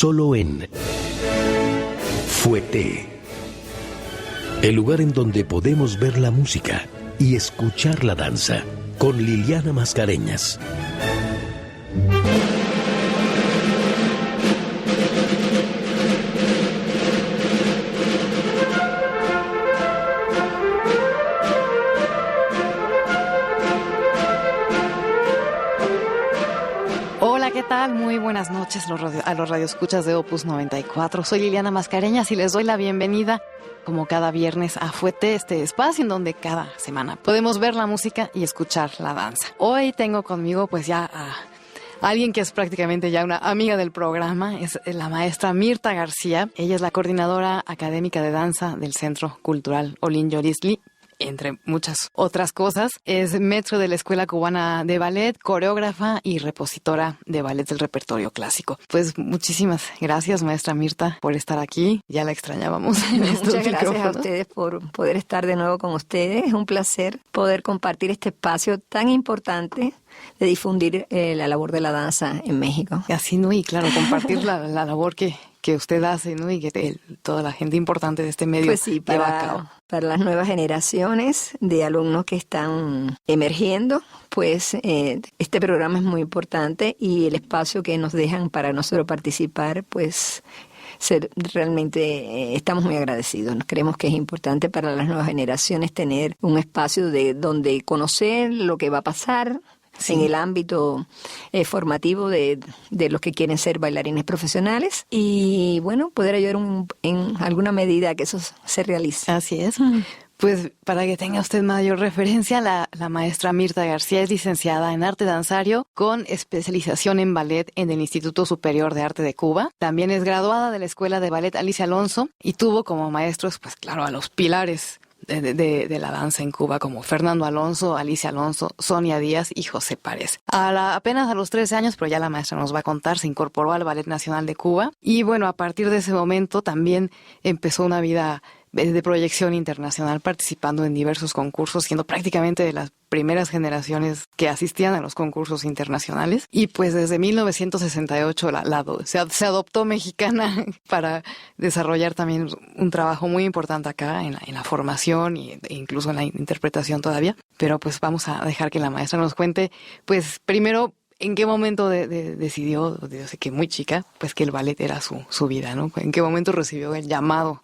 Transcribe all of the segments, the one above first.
solo en Fuete, el lugar en donde podemos ver la música y escuchar la danza, con Liliana Mascareñas. ¿Qué tal? Muy buenas noches a los radioescuchas de Opus 94. Soy Liliana Mascareñas y les doy la bienvenida, como cada viernes, a Fuete, este espacio en donde cada semana podemos ver la música y escuchar la danza. Hoy tengo conmigo pues ya a alguien que es prácticamente ya una amiga del programa, es la maestra Mirta García. Ella es la coordinadora académica de danza del Centro Cultural Olin Yorisli, entre muchas otras cosas. Es maestro de la Escuela Cubana de Ballet, coreógrafa y repositora de ballet del repertorio clásico. Pues muchísimas gracias, maestra Mirta, por estar aquí. Ya la extrañábamos. Muchas gracias a ustedes por poder estar de nuevo con ustedes. Es un placer poder compartir este espacio tan importante de difundir la labor de la danza en México. Así, ¿no? Y claro, compartir la labor que usted hace, ¿no? Y que toda la gente importante de este medio pues sí, lleva a cabo. Para las nuevas generaciones de alumnos que están emergiendo, pues este programa es muy importante y el espacio que nos dejan para nosotros participar, pues realmente estamos muy agradecidos. Creemos que es importante para las nuevas generaciones tener un espacio donde conocer lo que va a pasar. Sí. En el ámbito formativo de los que quieren ser bailarines profesionales y, bueno, poder ayudar en alguna medida a que eso se realice. Así es. Pues para que tenga usted mayor referencia, la maestra Mirta García es licenciada en arte danzario con especialización en ballet en el Instituto Superior de Arte de Cuba. También es graduada de la Escuela de Ballet Alicia Alonso y tuvo como maestros, pues claro, a los pilares de la danza en Cuba, como Fernando Alonso, Alicia Alonso, Sonia Díaz y José Párez. Apenas a los 13 años, pero ya la maestra nos va a contar, se incorporó al Ballet Nacional de Cuba y bueno, a partir de ese momento también empezó una vida de proyección internacional, participando en diversos concursos, siendo prácticamente de las primeras generaciones que asistían a los concursos internacionales. Y pues desde 1968 se adoptó mexicana para desarrollar también un trabajo muy importante acá en la formación e incluso en la interpretación todavía. Pero pues vamos a dejar que la maestra nos cuente, pues primero, ¿en qué momento decidió, desde que muy chica, pues que el ballet era su vida, ¿no? ¿En qué momento recibió el llamado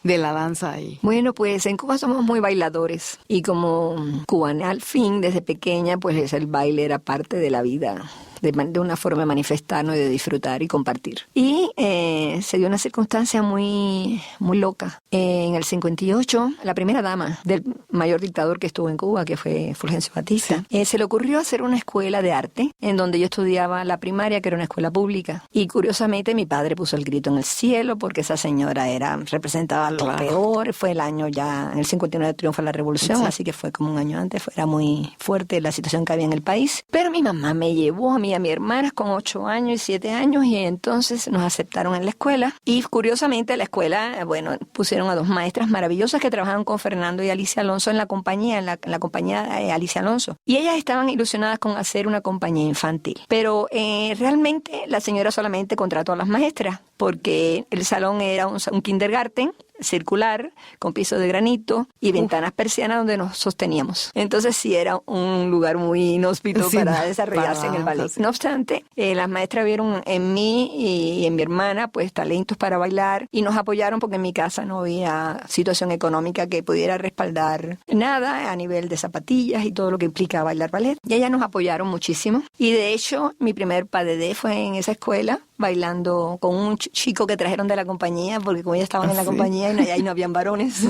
de la danza? Bueno, pues en Cuba somos muy bailadores y como cubana al fin, desde pequeña, pues el baile era parte de la vida, de una forma de manifestarnos y de disfrutar y compartir. Y se dio una circunstancia muy, muy loca. En el 58, la primera dama del mayor dictador que estuvo en Cuba, que fue Fulgencio Batista, sí. Se le ocurrió hacer una escuela de arte en donde yo estudiaba la primaria, que era una escuela pública. Y curiosamente mi padre puso el grito en el cielo porque esa señora representaba lo peor. Fue el año ya, en el 59 triunfa la revolución, sí. Así que fue como un año antes. Era muy fuerte la situación que había en el país. Pero mi mamá me llevó a mí y a mis hermanas con 8 años y 7 años y entonces nos aceptaron en la escuela. Y curiosamente la escuela, bueno, pusieron a 2 maestras maravillosas que trabajaban con Fernando y Alicia Alonso en la compañía, en la compañía Alicia Alonso. Y ellas estaban ilusionadas con hacer una compañía infantil. Pero realmente la señora solamente contrató a las maestras porque el salón era un kindergarten circular, con piso de granito y ventanas persianas donde nos sosteníamos. Entonces sí era un lugar muy inhóspito para desarrollarse en el ballet. No obstante, las maestras vieron en mí y en mi hermana pues talentos para bailar y nos apoyaron porque en mi casa no había situación económica que pudiera respaldar nada a nivel de zapatillas y todo lo que implica bailar ballet. Y ellas nos apoyaron muchísimo. Y de hecho, mi primer pas de deux fue en esa escuela, bailando con un chico que trajeron de la compañía, porque como ellos estaban en la compañía y ahí no habían varones,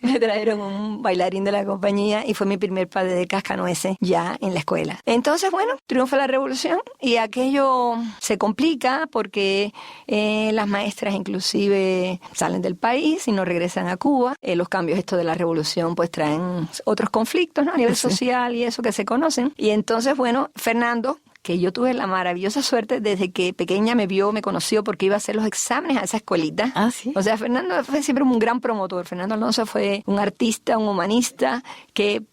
me trajeron un bailarín de la compañía y fue mi primer pas de deux cascanueces ya en la escuela. Entonces, bueno, triunfa la revolución y aquello se complica porque las maestras inclusive salen del país y no regresan a Cuba. Los cambios estos de la revolución pues traen otros conflictos, ¿no? A nivel social y eso que se conocen. Y entonces, bueno, Fernando, que yo tuve la maravillosa suerte desde que pequeña me conoció porque iba a hacer los exámenes a esa escuelita. Ah, sí. O sea, Fernando fue siempre un gran promotor. Fernando Alonso fue un artista, un humanista que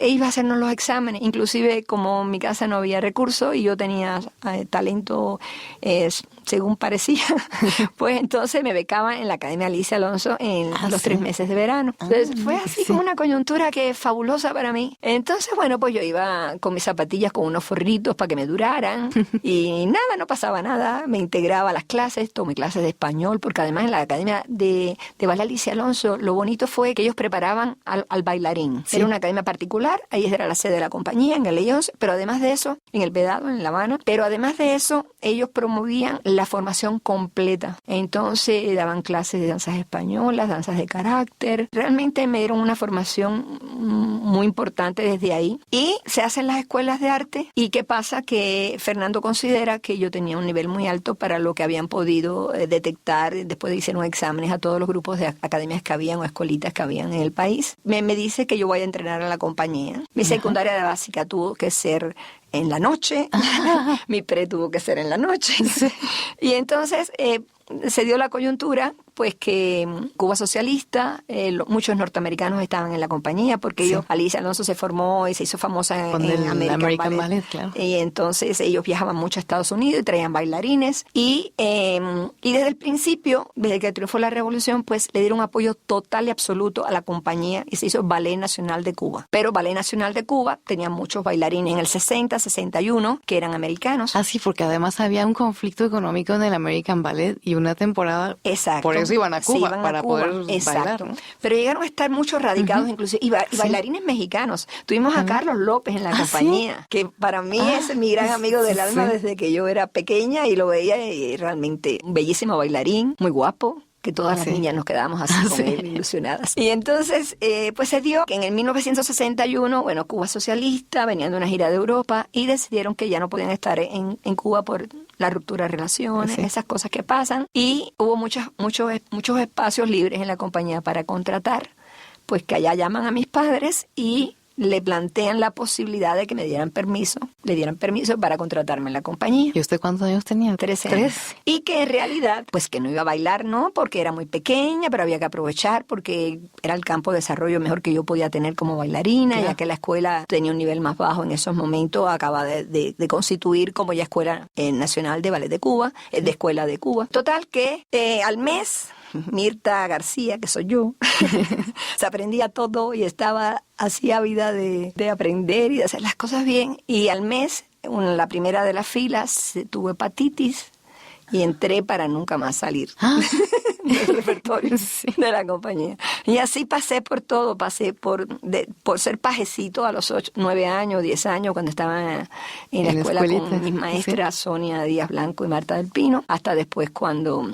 iba a hacernos los exámenes. Inclusive como en mi casa no había recursos y yo tenía talento según parecía, pues entonces me becaba en la Academia Alicia Alonso en los 3 meses de verano. Entonces fue así como una coyuntura que es fabulosa para mí. Entonces, bueno, pues yo iba con mis zapatillas con unos forritos para que me duraran y nada, no pasaba nada. Me integraba a las clases, tomé clases de español, porque además en la Academia de Ballet Alicia Alonso lo bonito fue que ellos preparaban al bailarín. Era una academia particular, ahí era la sede de la compañía, en el Ley 11, pero además de eso, en el Vedado, en La Habana, pero además de eso, ellos promovían la formación completa. Entonces daban clases de danzas españolas, danzas de carácter. Realmente me dieron una formación muy importante desde ahí. Y se hacen las escuelas de arte. ¿Y qué pasa? Que Fernando considera que yo tenía un nivel muy alto para lo que habían podido detectar. Después de hicieron exámenes a todos los grupos de academias que habían o escuelitas que habían en el país. Me dice que yo voy a entrenar a la compañía. Mi secundaria de básica tuvo que ser en la noche, mi pre tuvo que ser en la noche. Y entonces se dio la coyuntura, pues que Cuba socialista, muchos norteamericanos estaban en la compañía, porque Alicia Alonso se formó y se hizo famosa en American Ballet, claro. Y entonces ellos viajaban mucho a Estados Unidos y traían bailarines. Y desde el principio, desde que triunfó la revolución, pues le dieron apoyo total y absoluto a la compañía y se hizo Ballet Nacional de Cuba. Pero Ballet Nacional de Cuba tenía muchos bailarines en el 60, 61, que eran americanos. Ah, sí, porque además había un conflicto económico en el American Ballet y una temporada. Exacto. Por eso iban a Cuba, para poder bailar, ¿no? Pero llegaron a estar muchos radicados, inclusive, y bailarines mexicanos. Tuvimos a Carlos López en la compañía, que para mí es mi gran amigo del alma desde que yo era pequeña y lo veía, y realmente un bellísimo bailarín, muy guapo, que todas las niñas nos quedábamos así con él, ilusionadas. Y entonces, pues se dio que en el 1961, bueno, Cuba socialista, venían de una gira de Europa y decidieron que ya no podían estar en Cuba por la ruptura de relaciones, esas cosas que pasan. Y hubo muchos espacios libres en la compañía para contratar, pues que allá llaman a mis padres y le plantean la posibilidad de que le dieran permiso para contratarme en la compañía. ¿Y usted cuántos años tenía? 13 años. Y que en realidad, pues que no iba a bailar, ¿no? Porque era muy pequeña, pero había que aprovechar porque era el campo de desarrollo mejor que yo podía tener como bailarina, ya que la escuela tenía un nivel más bajo en esos momentos, acaba de constituir como ya Escuela Nacional de Ballet de Cuba, de Escuela de Cuba. Total que al mes, Mirta García, que soy yo, se aprendía todo y estaba así ávida de aprender y de hacer las cosas bien. Y al mes, la primera de las filas, tuvo hepatitis y entré para nunca más salir del repertorio de la compañía. Y así pasé por todo, pasé por ser pajecito a los 8, 9 años, 10 años, cuando estaba en la escuela con mis maestras Sonia Díaz Blanco y Marta del Pino, hasta después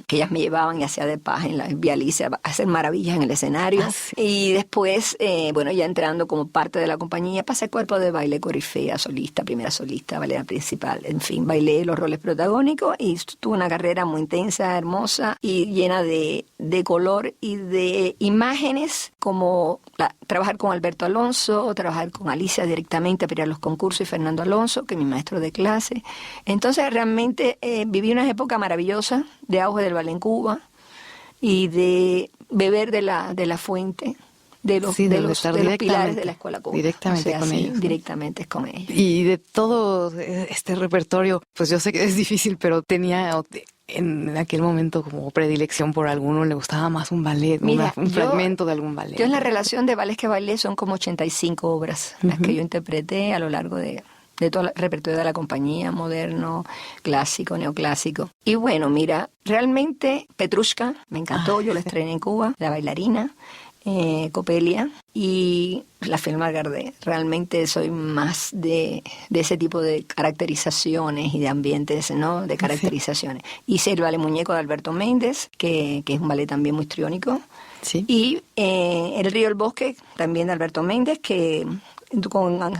que ellas me llevaban y hacía de paje en la Vía Alicia a hacer maravillas en el escenario. Y después, bueno, ya entrando como parte de la compañía, pasé cuerpo de baile corifea, solista, primera solista, ballet principal, en fin, bailé los roles protagónicos y tuve una carrera muy intensa, hermosa y llena de color y de imágenes, como trabajar con Alberto Alonso, trabajar con Alicia directamente para ir a los concursos y Fernando Alonso, que es mi maestro de clase. Entonces realmente viví una época maravillosa de auge del ballet en Cuba y de beber de la fuente de los pilares de la escuela cubana. Directamente con ellos. Directamente con ellos. Y de todo este repertorio, pues yo sé que es difícil, pero tenía en aquel momento como predilección por alguno, le gustaba más un ballet, un fragmento de algún ballet. Yo en la relación de ballets que bailé son como 85 obras, las que yo interpreté a lo largo de todo el repertorio de la compañía, moderno, clásico, neoclásico. Y bueno, mira, realmente Petrushka me encantó, yo la estrené en Cuba, la bailarina, Copelia y la Felma Gardé. Realmente soy más de ese tipo de caracterizaciones y de ambientes, ¿no? De caracterizaciones. Hice el ballet Muñeco de Alberto Méndez, que es un ballet también muy histriónico. Sí. Y El Río del Bosque, también de Alberto Méndez, que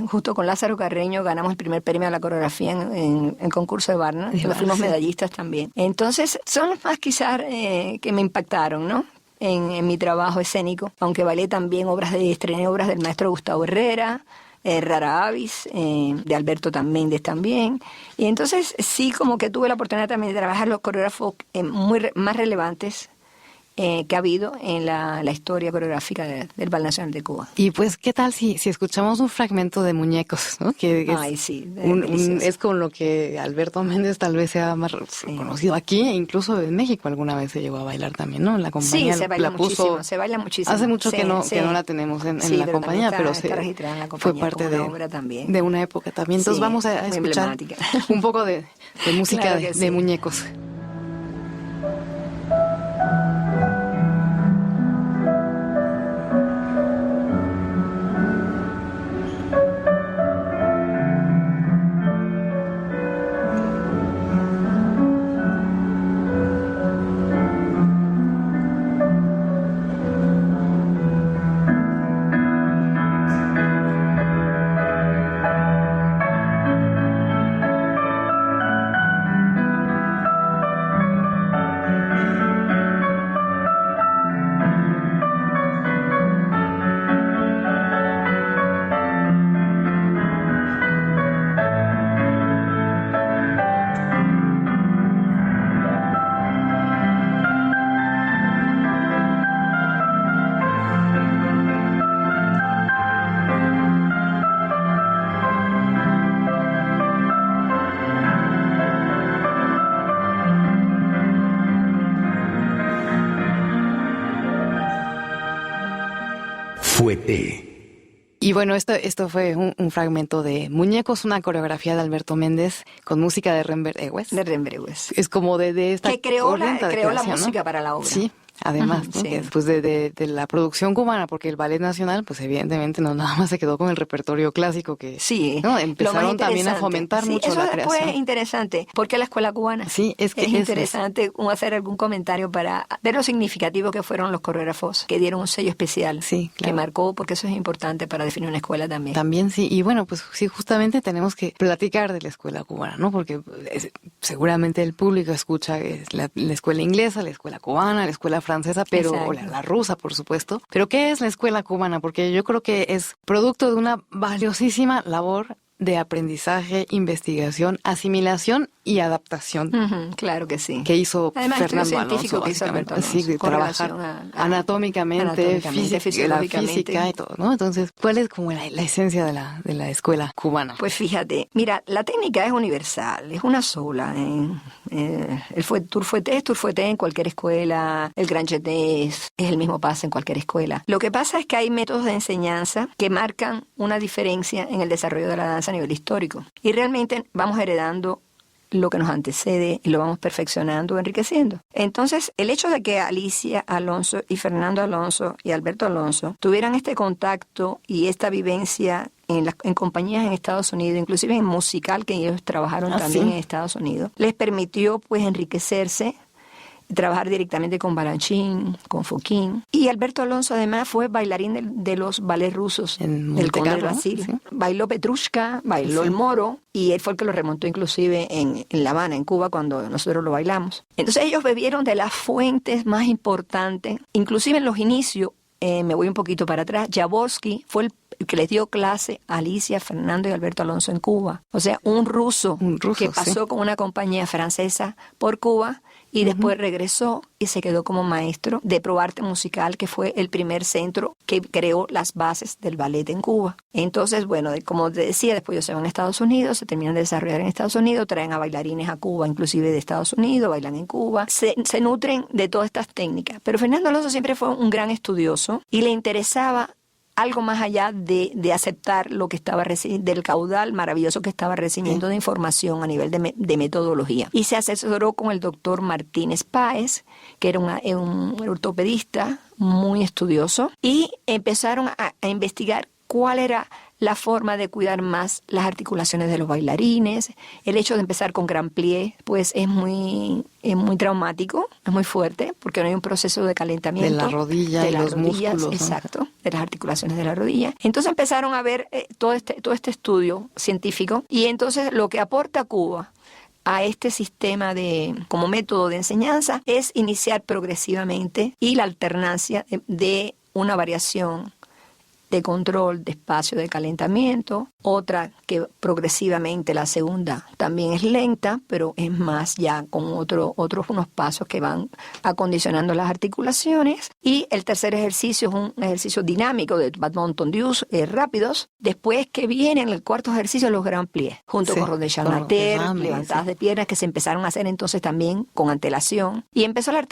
justo con Lázaro Carreño ganamos el primer premio a la coreografía en el concurso de Varna, que fuimos medallistas también. Entonces, son los más quizás que me impactaron, ¿no? En mi trabajo escénico, aunque bailé también estrené obras del maestro Gustavo Herrera, Rara Avis, de Alberto Méndez también. Y entonces sí, como que tuve la oportunidad también de trabajar los coreógrafos más relevantes que ha habido en la historia coreográfica del Ballet Nacional de Cuba. Y pues, ¿qué tal si escuchamos un fragmento de Muñecos, ¿no? Que Ay, sí, es con lo que Alberto Méndez tal vez sea más conocido aquí, e incluso en México alguna vez se llegó a bailar también, ¿no? La compañía sí, se baila muchísimo. Hace mucho que no la tenemos en la compañía, pero fue parte de una época también. Entonces vamos a escuchar un poco de música claro de Muñecos. Fuete. Y bueno, esto fue un fragmento de Muñecos, una coreografía de Alberto Méndez con música de Renber Ewes. De Renber Ewes. Es como de esta que creó la música, ¿no? Para la obra. Sí. Además, ¿no? Sí. Después de la producción cubana, porque el Ballet Nacional, pues evidentemente no nada más se quedó con el repertorio clásico que ¿no? Empezaron también a fomentar mucho la creación. Eso fue interesante. ¿Por qué la escuela cubana? Sí, es interesante hacer algún comentario para ver lo significativo que fueron los coreógrafos, que dieron un sello especial, sí, claro, que marcó, porque eso es importante para definir una escuela también. También sí, y bueno, pues sí, justamente tenemos que platicar de la escuela cubana, ¿no? Porque seguramente el público escucha la escuela inglesa, la escuela cubana, la escuela francesa, pero la rusa, por supuesto. Pero ¿qué es la escuela cubana? Porque yo creo que es producto de una valiosísima labor de aprendizaje, investigación, asimilación y adaptación. Claro que sí. Que hizo además, Fernando Alonso, que hizo Alberto Alonso, sí, trabajar anatómicamente, la física y todo, ¿no? Entonces, ¿cuál es como la esencia de la escuela cubana? Pues fíjate, mira, la técnica es universal, es una sola. El tour fouetté en cualquier escuela, el grand jeté es el mismo paso en cualquier escuela. Lo que pasa es que hay métodos de enseñanza que marcan una diferencia en el desarrollo de la danza a nivel histórico. Y realmente vamos heredando lo que nos antecede y lo vamos perfeccionando, enriqueciendo. Entonces, el hecho de que Alicia Alonso y Fernando Alonso y Alberto Alonso tuvieran este contacto y esta vivencia en compañías en Estados Unidos, inclusive en musical, que ellos trabajaron también en Estados Unidos, les permitió pues enriquecerse, trabajar directamente con Balanchine, con Fokine. Y Alberto Alonso además fue bailarín de los ballets rusos del Conde de Brasil. ¿Sí? Bailó Petrushka, bailó el Moro, y él fue el que lo remontó inclusive en La Habana, en Cuba, cuando nosotros lo bailamos. Entonces ellos bebieron de las fuentes más importantes, inclusive en los inicios. Me voy un poquito para atrás. Jaworski fue el que les dio clase a Alicia, Fernando y Alberto Alonso en Cuba. O sea, un ruso que pasó con una compañía francesa por Cuba y después regresó y se quedó como maestro de ProArte Musical, que fue el primer centro que creó las bases del ballet en Cuba. Entonces, bueno, como te decía, después ellos se van a Estados Unidos, se terminan de desarrollar en Estados Unidos, traen a bailarines a Cuba, inclusive de Estados Unidos, bailan en Cuba, se nutren de todas estas técnicas. Pero Fernando Alonso siempre fue un gran estudioso y le interesaba algo más allá de aceptar lo que estaba del caudal maravilloso que estaba recibiendo de información a nivel de metodología. Y se asesoró con el doctor Martínez Páez, que era un ortopedista muy estudioso, y empezaron a investigar cuál era la forma de cuidar más las articulaciones de los bailarines. El hecho de empezar con grand plié, pues es muy traumático, es muy fuerte, porque no hay un proceso de calentamiento. De la rodilla y los músculos. Exacto, de las articulaciones de la rodilla. Entonces empezaron a ver todo este estudio científico, y entonces lo que aporta Cuba a este sistema como método de enseñanza es iniciar progresivamente y la alternancia de una variación de control, de espacio, de calentamiento. Otra que progresivamente, la segunda, también es lenta, pero es más ya con otros unos pasos que van acondicionando las articulaciones. Y el tercer ejercicio es un ejercicio dinámico de badminton deuce, rápidos. Después que viene en el cuarto ejercicio los grand pliés, junto con rodillas mater, levantadas de piernas, que se empezaron a hacer entonces también con antelación. Y empezó la